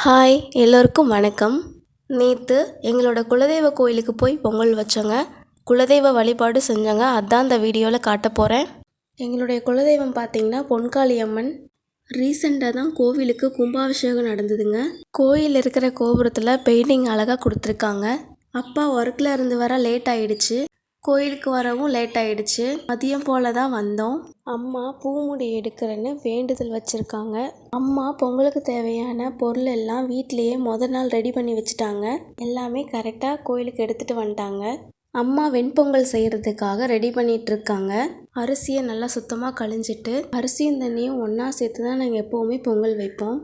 Hi எல்லோருக்கும் வணக்கம். நேற்று எங்களோட குலதெய்வ கோயிலுக்கு போய் பொங்கல் வச்சோங்க. குலதெய்வ வழிபாடு செஞ்சோங்க. அதான் இந்த வீடியோவில் காட்ட போகிறேன். எங்களுடைய குலதெய்வம் பார்த்திங்கன்னா பொன்காளி அம்மன். ரீசெண்டாக தான் கோவிலுக்கு கும்பாபிஷேகம் நடந்ததுங்க. கோயில் இருக்கிற கோபுரத்தில் பெயிண்டிங் அழகாக கொடுத்துருக்காங்க. அப்பா ஒர்க்கில் இருந்து வர லேட் ஆகிடுச்சு. கோயிலுக்கு வரவும் லேட் ஆகிடுச்சு. மதியம் போல் தான் வந்தோம். அம்மா பூமுடி எடுக்கிறேன்னு வேண்டுதல் வச்சுருக்காங்க. அம்மா பொங்கலுக்கு தேவையான பொருள் எல்லாம் வீட்டிலையே நாள் ரெடி பண்ணி வச்சுட்டாங்க. எல்லாமே கரெக்டாக கோயிலுக்கு எடுத்துகிட்டு வந்துட்டாங்க. அம்மா வெண்பொங்கல் செய்கிறதுக்காக ரெடி பண்ணிகிட்ருக்காங்க. அரிசியை நல்லா சுத்தமாக கழிஞ்சிட்டு அரிசியும் தண்ணியும் ஒன்றா சேர்த்து தான் நாங்கள் எப்போவுமே பொங்கல் வைப்போம்.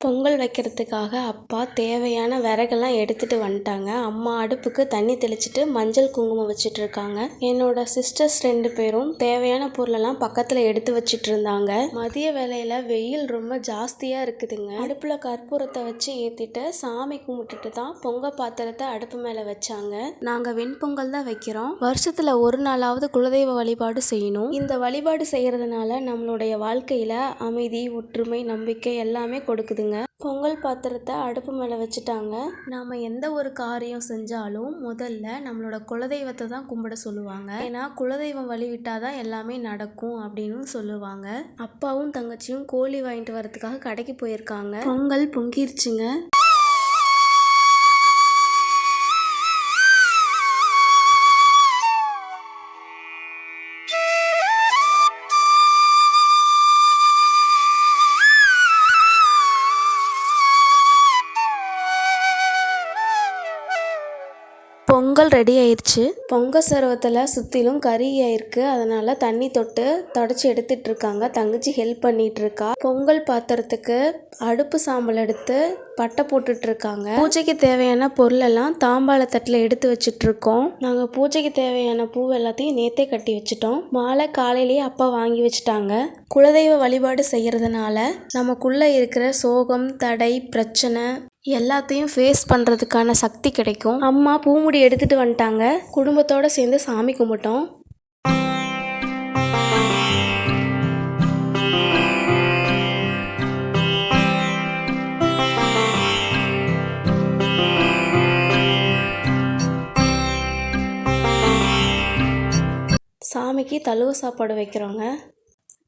பொங்கல் வைக்கிறதுக்காக அப்பா தேவையான விறகெல்லாம் எடுத்துகிட்டு வந்துட்டாங்க. அம்மா அடுப்புக்கு தண்ணி தெளிச்சிட்டு மஞ்சள் குங்குமம் வச்சிட்ருக்காங்க. என்னோட சிஸ்டர்ஸ் 2 பேரும் தேவையான பொருளெல்லாம் பக்கத்தில் எடுத்து வச்சிட்டு இருந்தாங்க. மதிய வேலையில் வெயில் ரொம்ப ஜாஸ்தியாக இருக்குதுங்க. அடுப்பில் கற்பூரத்தை வச்சு ஏற்றிட்டு சாமி கும்பிட்டுட்டு தான் பொங்கல் பாத்திரத்தை அடுப்பு மேலே வச்சாங்க. நாங்கள் வெண்பொங்கல் தான் வைக்கிறோம். வருஷத்தில் ஒரு நாளாவது குலதெய்வ வழிபாடு செய்யணும். இந்த வழிபாடு செய்கிறதுனால நம்மளுடைய வாழ்க்கையில் அமைதி, ஒற்றுமை, நம்பிக்கை எல்லாமே கொடுக்குதுங்க. பொங்கல் பாத்திரத்தை அடுப்பு மேலே வச்சுட்டாங்க. நாம் எந்த ஒரு காரியம் செஞ்சாலும் முதல்ல நம்மளோட குலதெய்வத்தை தான் கும்பிட சொல்லுவாங்க. ஏன்னா குலதெய்வம் வழிவிட்டாதான் எல்லாமே நடக்கும் அப்படின்னு சொல்லுவாங்க. அப்பாவும் தங்கச்சியும் கோழி வாங்கிட்டு வரதுக்காக கடைக்கு போயிருக்காங்க. பொங்கல் பொங்கிருச்சுங்க. பொங்கல் ரெடி ஆயிடுச்சு. பொங்கல் சர்வத்தில் சுற்றிலும் கறி ஆயிருக்கு. அதனால் தண்ணி தொட்டு தொடச்சி எடுத்துட்ருக்காங்க. தங்கச்சி ஹெல்ப் பண்ணிகிட்ருக்கா. பொங்கல் பாத்திரத்துக்கு அடுப்பு சாம்பல் எடுத்து பட்டை போட்டுட்ருக்காங்க. பூஜைக்கு தேவையான பொருளெல்லாம் தாம்பாள தட்டில் எடுத்து வச்சிட்ருக்கோம். நாங்கள் பூஜைக்கு தேவையான பூ எல்லாத்தையும் நேற்றே கட்டி வச்சுட்டோம். மாலை காலையிலேயே அப்பா வாங்கி வச்சுட்டாங்க. குலதெய்வ வழிபாடு செய்கிறதுனால நமக்குள்ளே இருக்கிற சோகம், தடை, பிரச்சனை எல்லாத்தையும் ஃபேஸ் பண்ணுறதுக்கான சக்தி கிடைக்கும். அம்மா பூமுடி எடுத்துகிட்டு வந்துட்டாங்க. குடும்பத்தோடு சேர்ந்து சாமி கும்பிட்டோம். சாமிக்கு தழுவ சாப்பாடு வைக்கிறோங்க.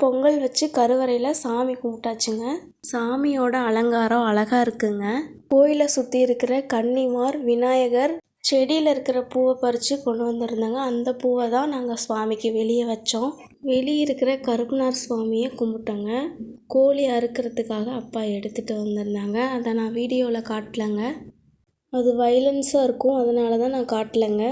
பொங்கல் வச்சு கருவறையில் சாமி கும்பிட்டாச்சுங்க. சாமியோட அலங்காரம் அழகாக இருக்குங்க. கோயிலை சுற்றி இருக்கிற கன்னிமார், விநாயகர், செடியில் இருக்கிற பூவை பறித்து கொண்டு வந்திருந்தாங்க. அந்த பூவை தான் நாங்கள் சுவாமிக்கு வெளியே வச்சோம். வெளியே இருக்கிற கருப்பனார் சுவாமியை கும்பிட்டோங்க. கோழி அறுக்கிறதுக்காக அப்பா எடுத்துகிட்டு வந்திருந்தாங்க. அதை நான் வீடியோவில் காட்டலைங்க. அது வைலன்ஸாக இருக்கும், அதனால தான் நான் காட்டலைங்க.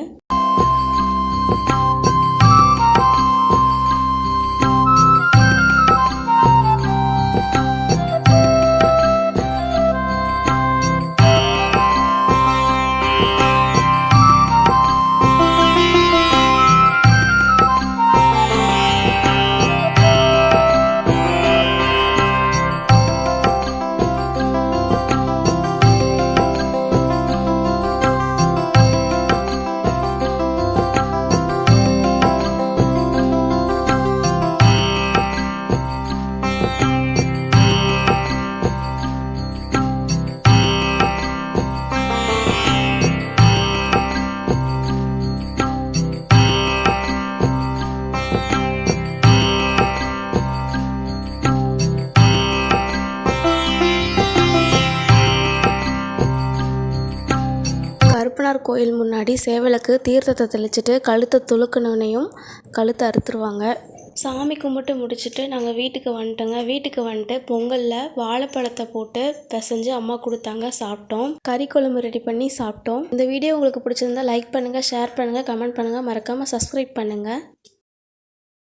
கருப்பனார் கோயில் முன்னாடி சேவலுக்கு தீர்த்தத்தை தெளிச்சிட்டு கழுத்தை துளுக்குனோனையும் கழுத்தை அறுத்துருவாங்க. சாமி கும்பிட்டு முடிச்சுட்டு நாங்கள் வீட்டுக்கு வந்துட்டோங்க. வீட்டுக்கு வந்துட்டு பொங்கலில் வாழைப்பழத்தை போட்டு பிசைஞ்சு அம்மா கொடுத்தாங்க, சாப்பிட்டோம். கறி குழம்பு ரெடி பண்ணி சாப்பிட்டோம். இந்த வீடியோ உங்களுக்கு பிடிச்சிருந்தா லைக் பண்ணுங்கள், ஷேர் பண்ணுங்கள், கமெண்ட் பண்ணுங்கள், மறக்காமல் சப்ஸ்கிரைப் பண்ணுங்கள்.